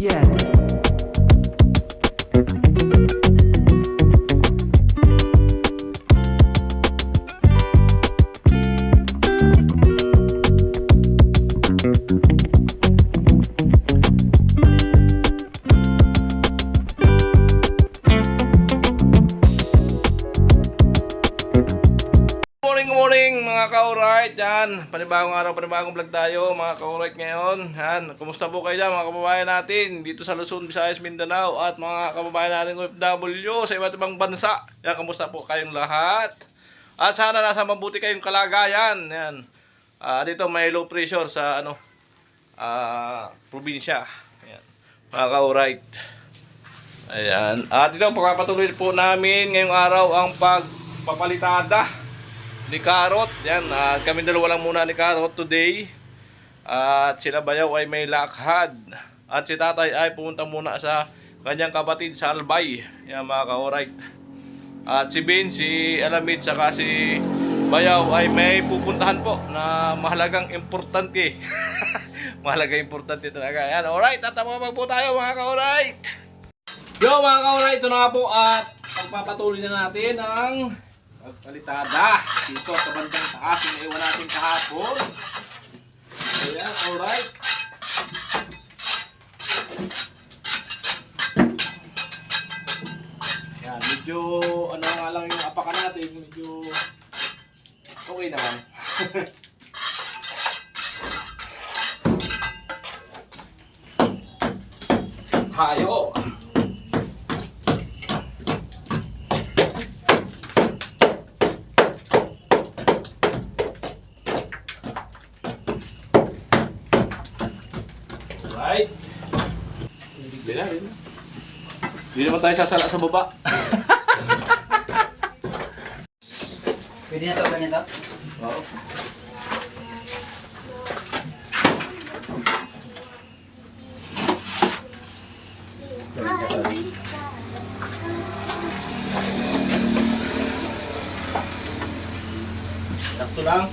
Yeah. Morning mga ka-alright, yan, panibagong araw, panibagong vlog tayo mga ka-alright ngayon. Yan, kumusta po kayo dyan mga kababayan natin dito sa Luzon, Visayas, Mindanao at mga kababayan natin OFW sa iba't ibang bansa. Yan, kumusta po kayong lahat? At sana nasa mabuti kayong kalagayan. Yan, dito may low pressure sa probinsya. Yan, mga ka-alright. Ayan, at dito pagpapatuloy po namin ngayong araw ang pagpapalitada ni Karot. Yan, kami dalawa lang muna ni Karot today. At sila bayaw ay may lakhad. At si tatay ay pumunta muna sa kanyang kapatid sa Albay. Yan mga ka-alright. At si Ben, si Alamid, saka si bayaw ay may pupuntahan po na mahalagang importante. Mahalagang importante talaga. Yan, alright. At tapos po tayo mga ka-alright. Yo mga ka-alright, ito na nga po. At pagpapatuloy na natin ang pagpalitada dito sa bandang taas na iwan natin kahapon. Ayan, alright. Ayan, medyo ano nga lang yung apakan natin, medyo okay naman. Hayo. Right. Hindi naman tayo sasala sa baba. Pwede na ito, ganyan ito? Oo. Sakto lang.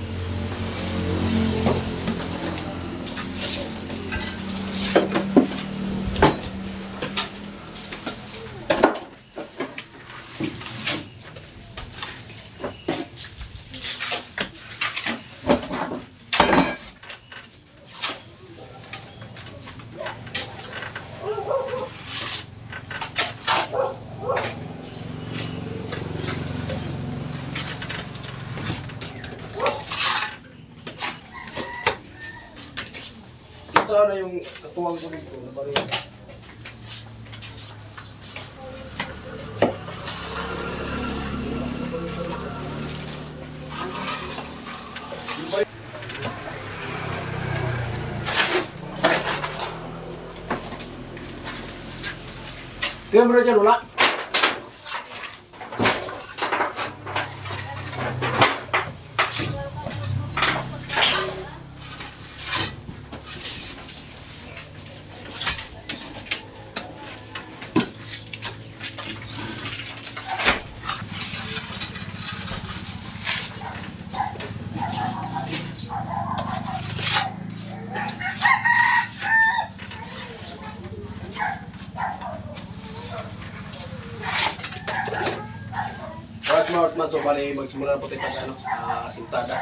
Sana yung katuwang ko dito na baril. Kaya mo rin dyan, wala? Smart man, so bali magsimula na po tayo pag sintada.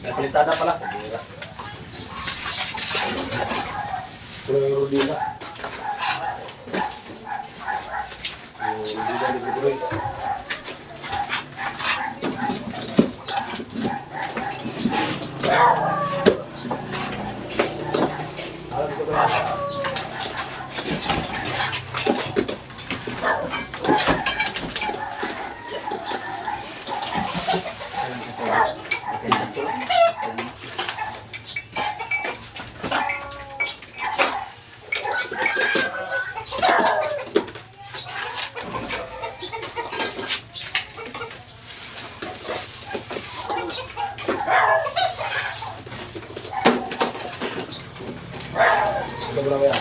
May palitada pala. Ito yung rodila. Yung rodila ni Bugroy. Alam dito ba yan? Berapa ya?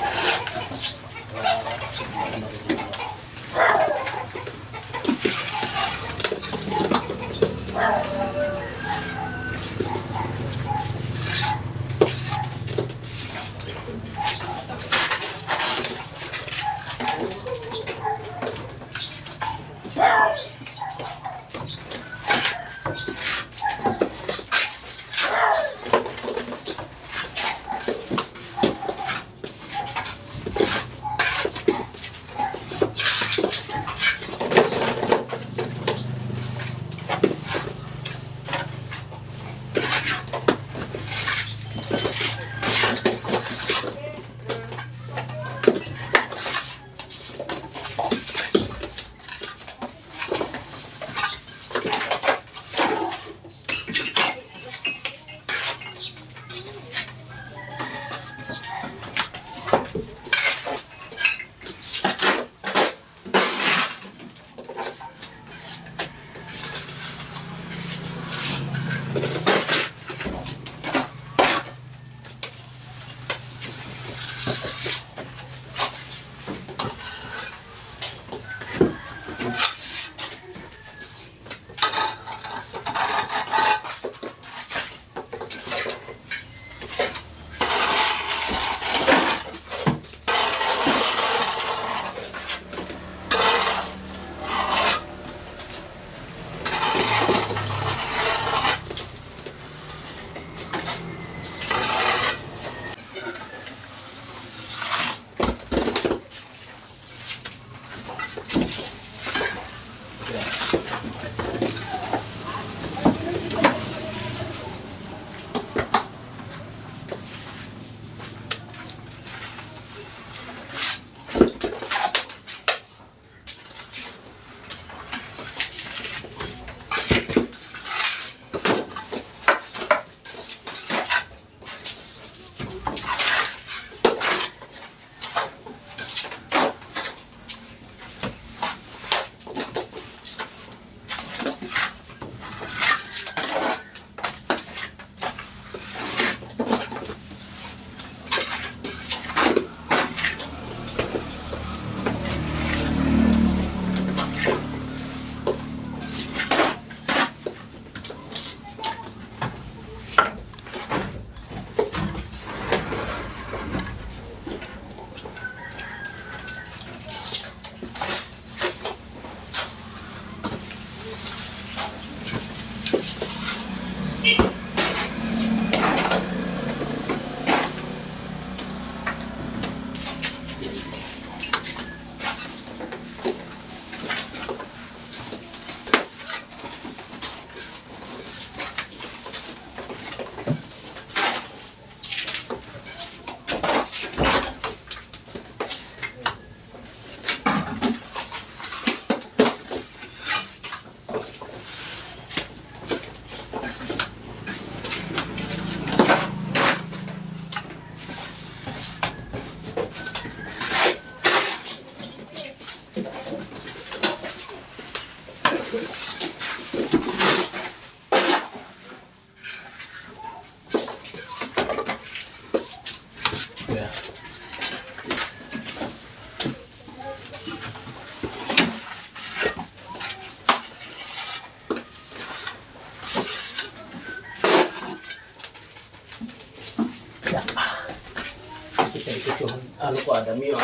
Ito, ano ko, dami yun.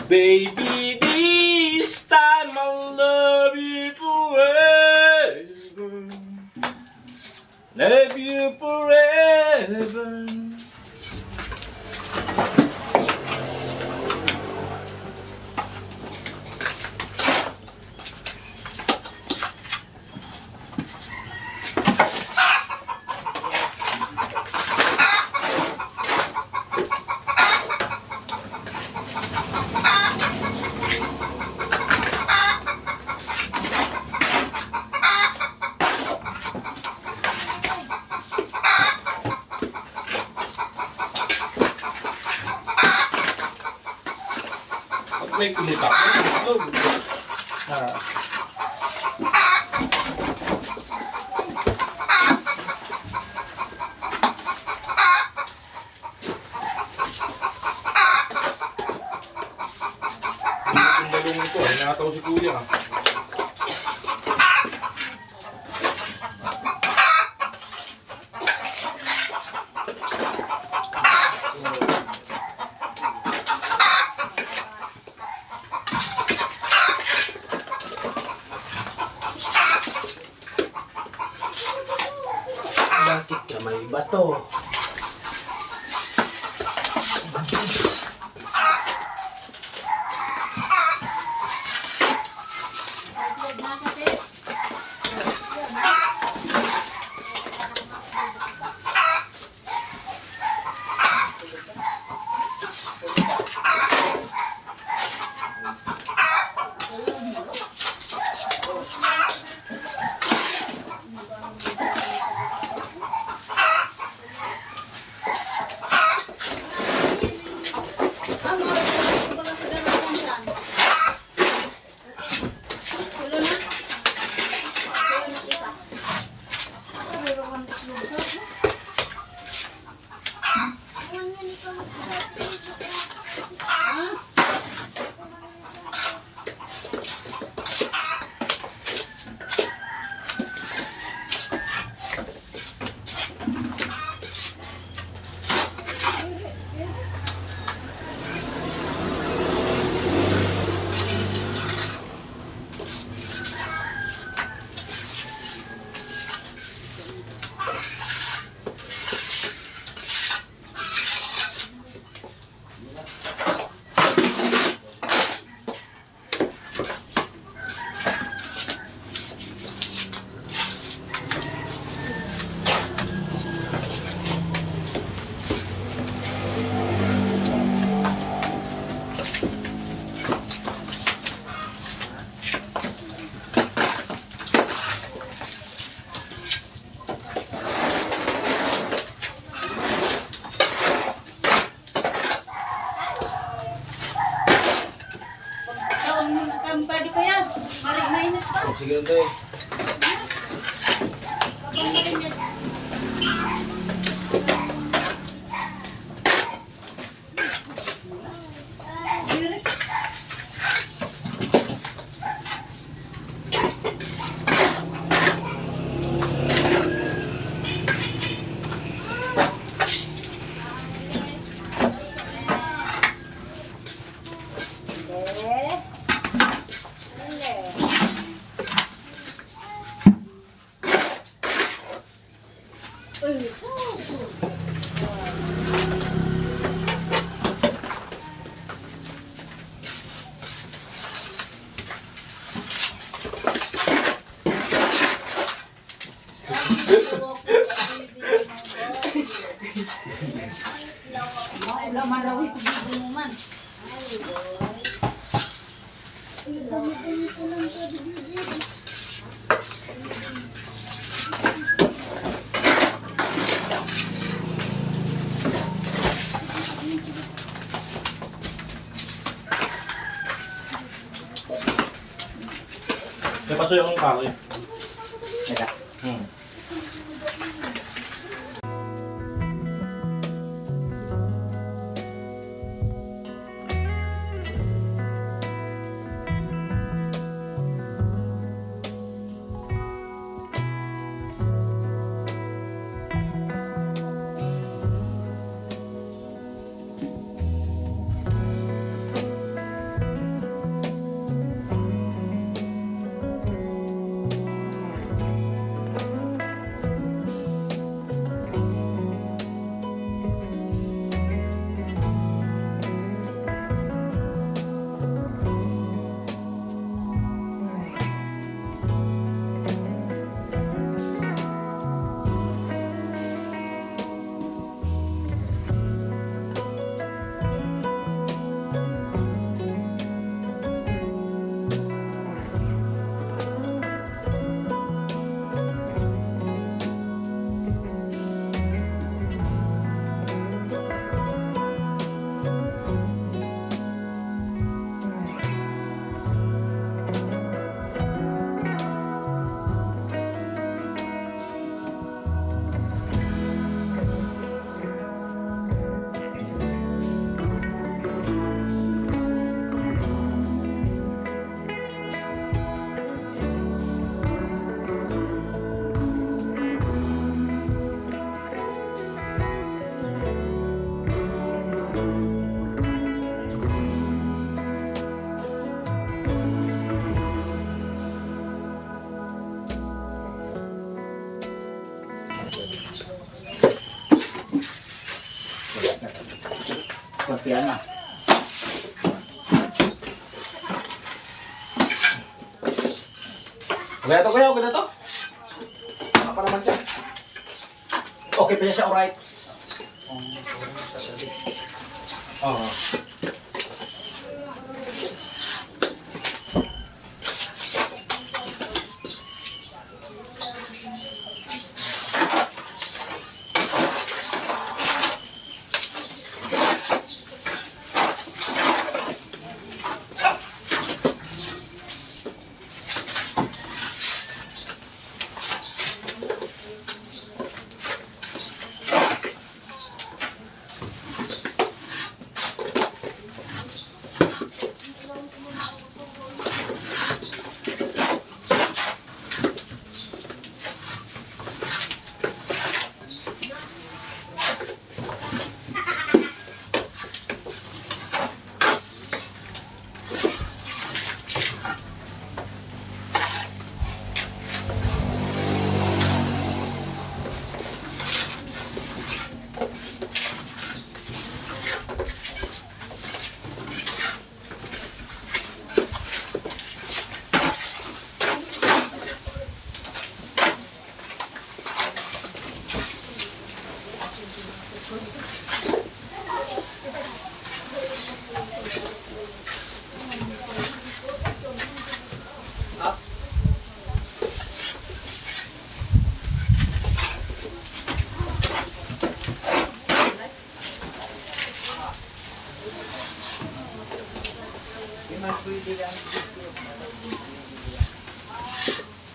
Baby, this time I'll love you forever. Love you forever. May kulitak. Oh, hinataw si kuya. Bakit ka may bato? Pwede ko yan. Mainit pa. Sige na tayo. Ulam marawi ko dito man. Napaso yung kahoy. Teka. Pertian na. Okay na to kuya, okay na to. Apa naman siya? Okay pa siya, alright. Oo.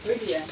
Pwede yan.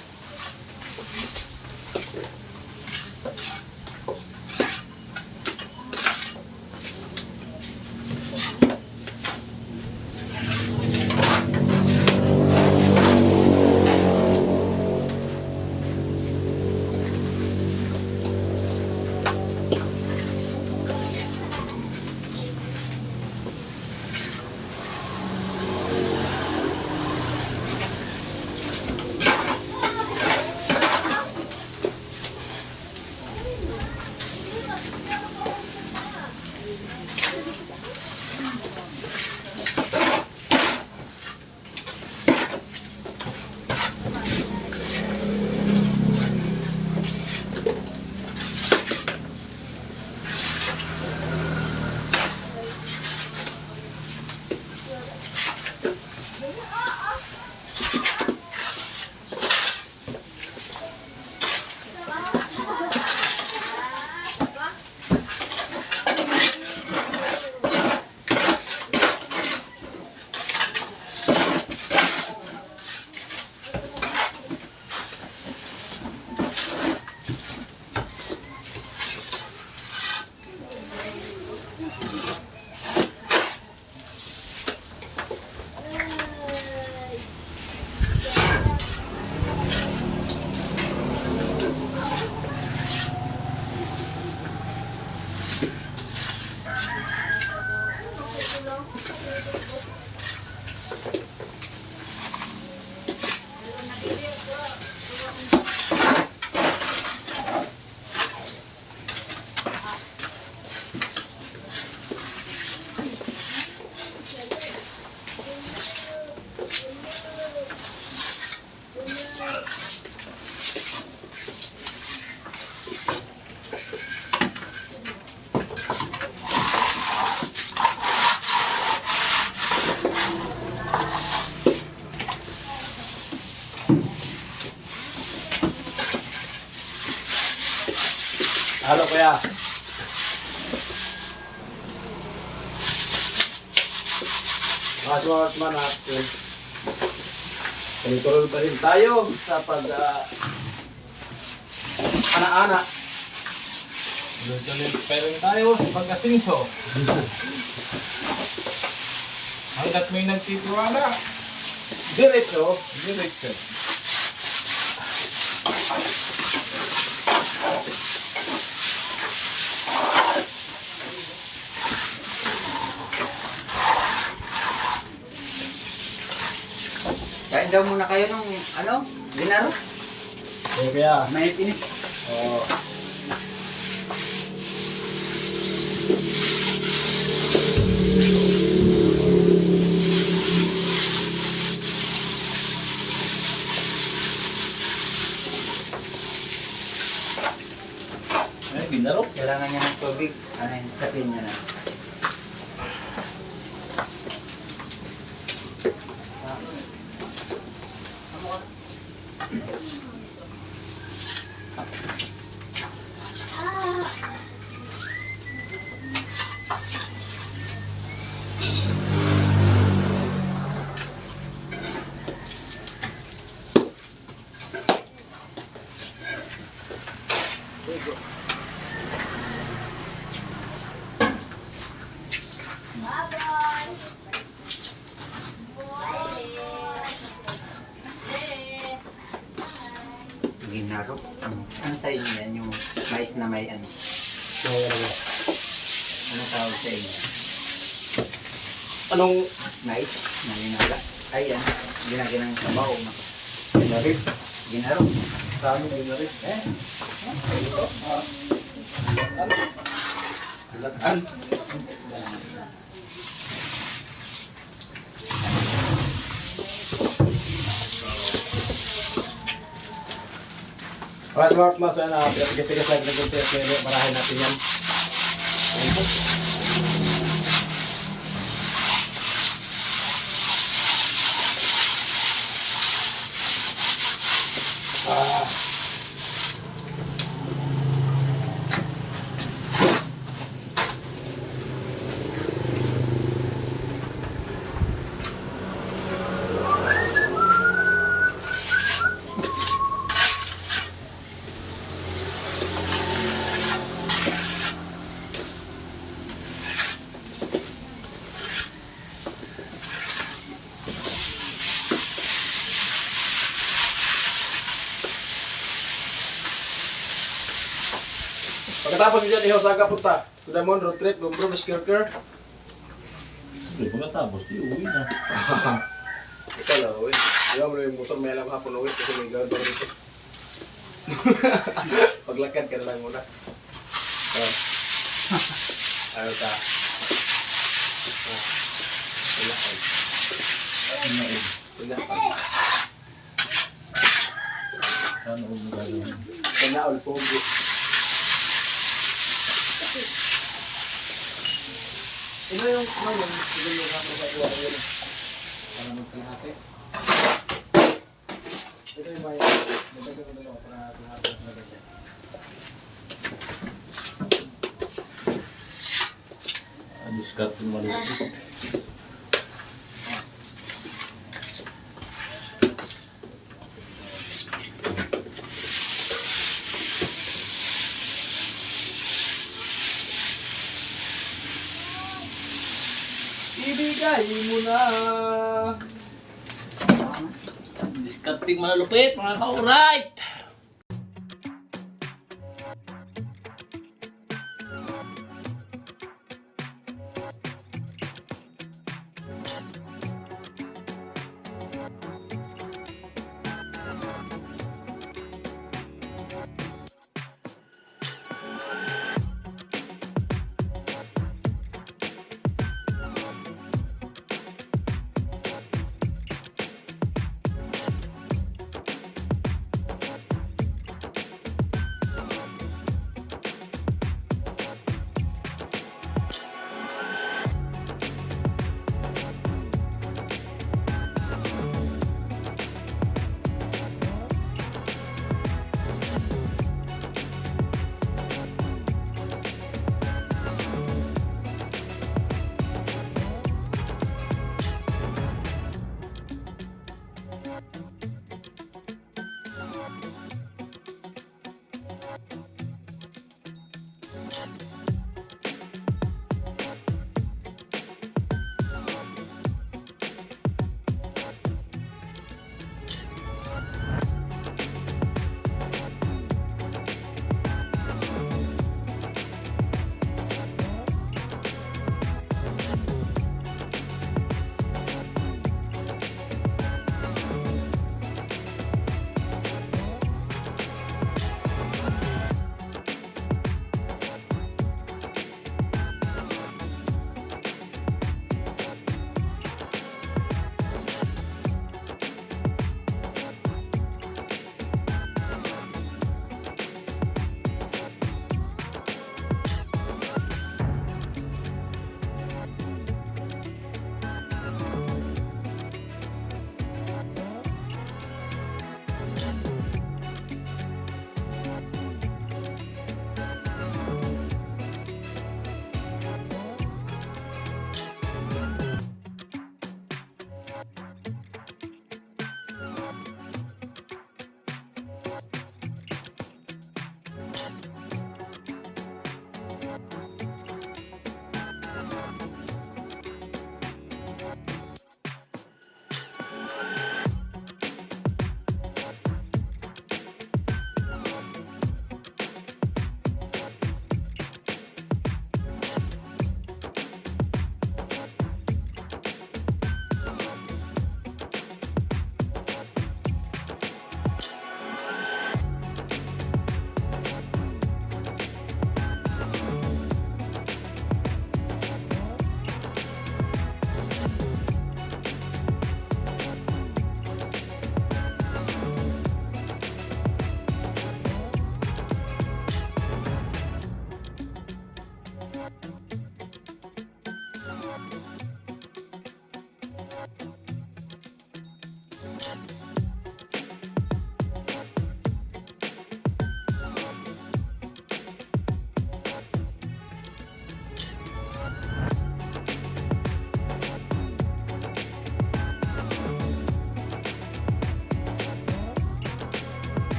Halo kuya. Mga man natin. Kontrol pa rin tayo sa pag ana-ana. Tuloy-tuloy pa rin tayo sa pag-asinso. Hanggat may nagtitiwala, Diretso. diretso. Kain daw muna kayo ng ano? Dinner? Okay kuya. May init. Oh. ginaro. Kailangan niya ng tubig. Ano yung kapin niya na. Ginaro. Ano sa inyo yan? Yung mais na may ano? Ano tawag sa inyo? Anong Mais na ginala. Ay yan. Ginaginang sabaw. ginarip? Ginaro. Sa amin ginarip. Lataan. Para mas pinatigas-tigas lagi ng kunti at marahin natin yan. Ayan po. Pagkatapos dyan, ihaw sa punta. Sudamon, road trip, Lumbro, Skirker. Hindi pa natapos, uwi na. Ikaw lang, uwi. Ihaw mo na yung motor, may alam hapon uwi kasi may gawin pa dito. Paglakad ka na lang muna. Ayaw ka. Tulakad. Tulakad. Ano mo gagawin? Kanaol, pogi. Ino yung ngayon, ino yung ako sa iwa yun. Para magkalahati. Ito yung bayan. Magdagdag ko dalawa para kalahati na ganyan. Discard yung maliit. Ibigay mo na. Discarding malulupit, mga ka-alright!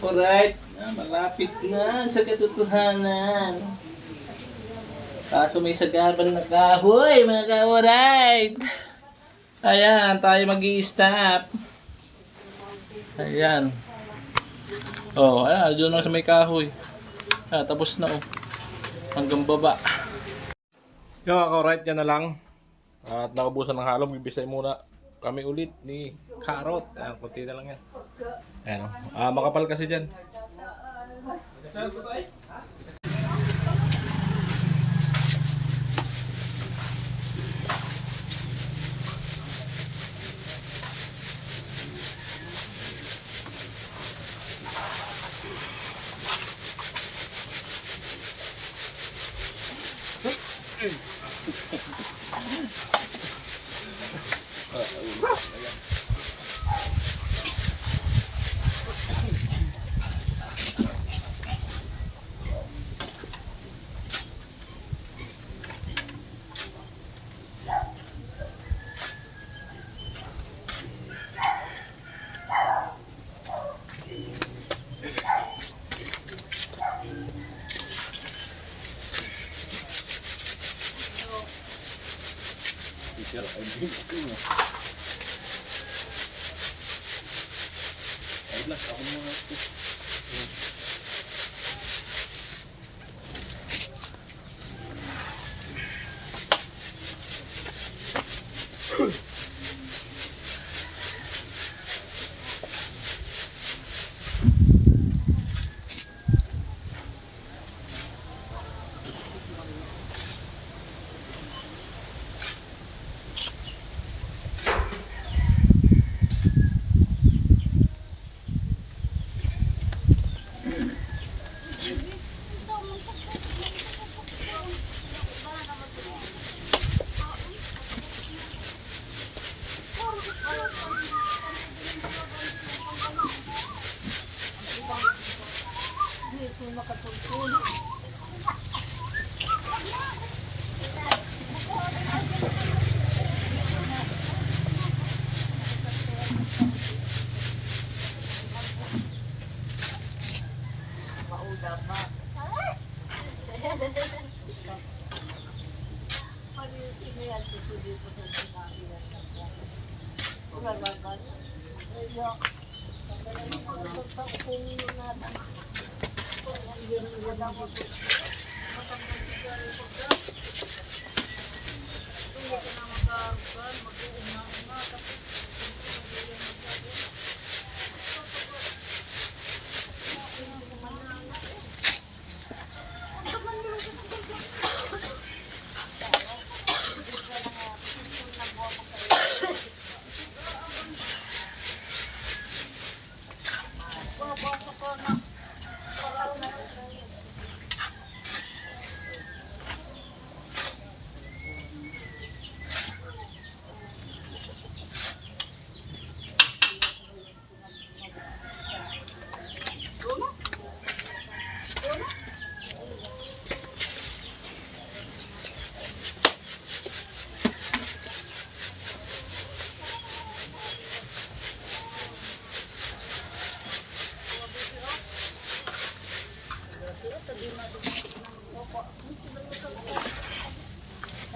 Alright, malapit na sa katotohanan. Kaso may sagaban na kahoy, mga ka-alright. Ayan, tayo mag-i-stop. Ayan. Oh, ayan, dyan lang sa may kahoy. Tapos na oh. Hanggang baba. Yung mga ka-alright, yan na lang. At naubusan ng halong, bibisay muna kami ulit ni Karot. Ayan, kunti na lang yan. Ayan oh. Makapal kasi dyan.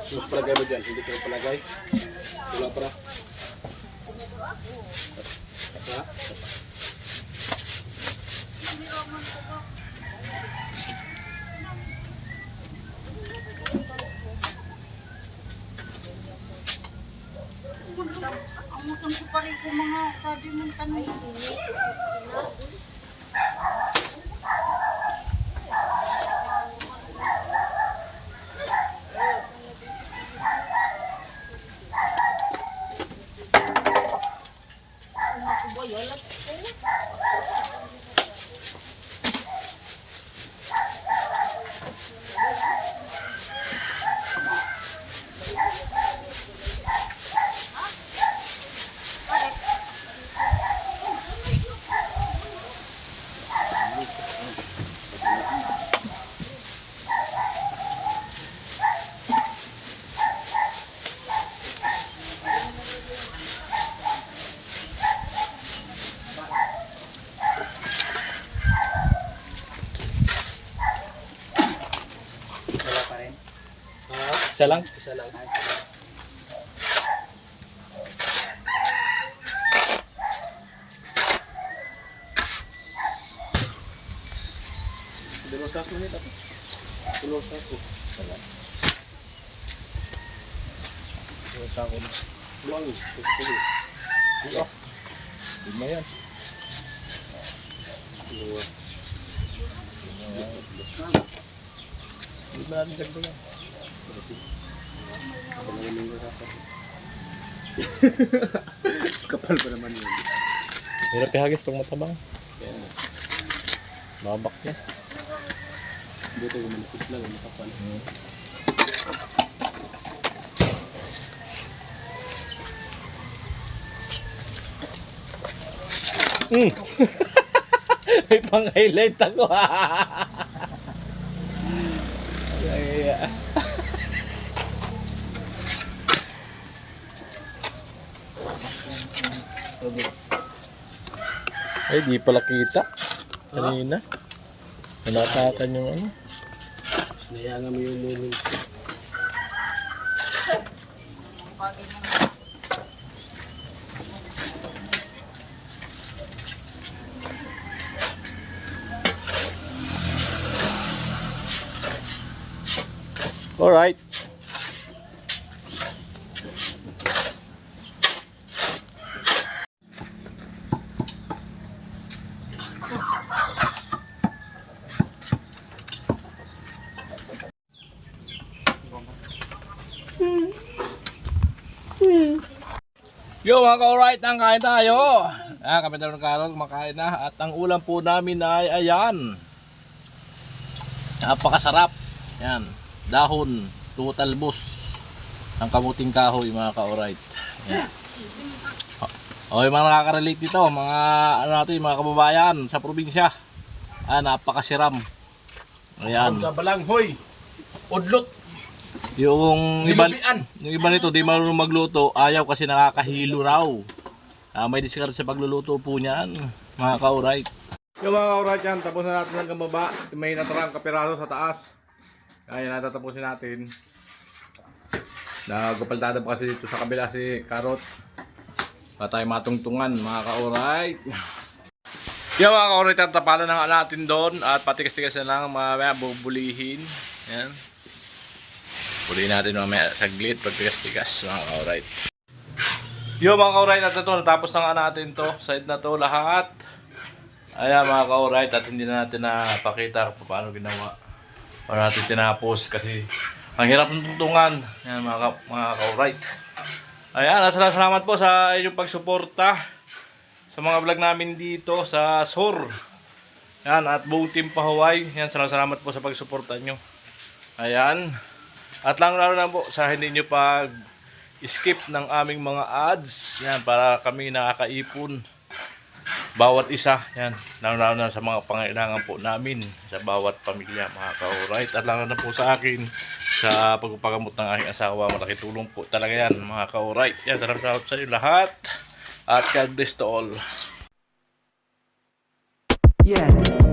Terus palagay mo dyan, hindi ko palagay. Wala para. Ha? Ang utang ko pa rin ko mga sabi mong tanong. Isa lang? Isa lang. Dalawang sako nito. Dalawang sako. Dalawang sako. Luwang. Dito. Lima yan. Dalawa. Lima natin dagdagan. Kapal pa naman yun. Hirap ihagis pag matabang. Babak niya. Buto yung manipis lang, makapal. May pang-highlight ako. Ay, ay, di pala kita. Kanina. Nanatakan yung ano. Nayangan mo yung moment. Alright. Yo mga ka-alright, ang kain tayo. Kami daw ng Carol, kumakain na. At ang ulam po namin ay ayan. Napakasarap. Yan. Dahon, tutalbos ang kamuting kahoy mga ka-alright. Yan. Okay, mga nakaka-relate dito, mga ano natin, mga kababayan sa probinsya. Napakasiram. Ayan. Sa balanghoy. Udlot. Yung iba Nilupian. nito di marunong magluto, ayaw kasi nakakahilo raw. May diskarte sa pagluluto po niyan, mga ka-alright. Yung mga ka-alright yan, tapos na natin hanggang baba. May natarang kapiraso sa taas. Kaya natatapusin natin. Nagpapaltada pa kasi dito sa kabila si Carrot. Para tayo matungtungan mga ka-alright. Yung mga ka-alright, tapalan na nga natin doon. At patikas-tikas na lang mamaya bubulihin. Yan. Bulihin natin mamaya saglit pagtikas-tikas mga ka-alright. Yung mga ka-alright, at ito natapos na nga natin to. Side na to lahat. Ayan mga ka-alright, at hindi na natin napakita kung paano ginawa. Para natin tinapos kasi ang hirap ng tuntungan. Yan mga ka-alright. Ayan, salamat po sa inyong pagsuporta sa mga vlog namin dito sa SOR. Yan, at buong team Pahuway. Yan, salamat po sa pagsuporta nyo. Ayan. At lalo na po sa hindi nyo pag-skip ng aming mga ads. Yan, para kami nakakaipon. Bawat isa, yan, lalo na sa mga pangailangan po namin sa bawat pamilya mga ka-alright. At lalo na po sa akin sa pagpapagamot ng aking asawa, malaki tulong po talaga yan mga ka-alright. Yan, salamat sa inyo lahat at God bless to all. Yeah.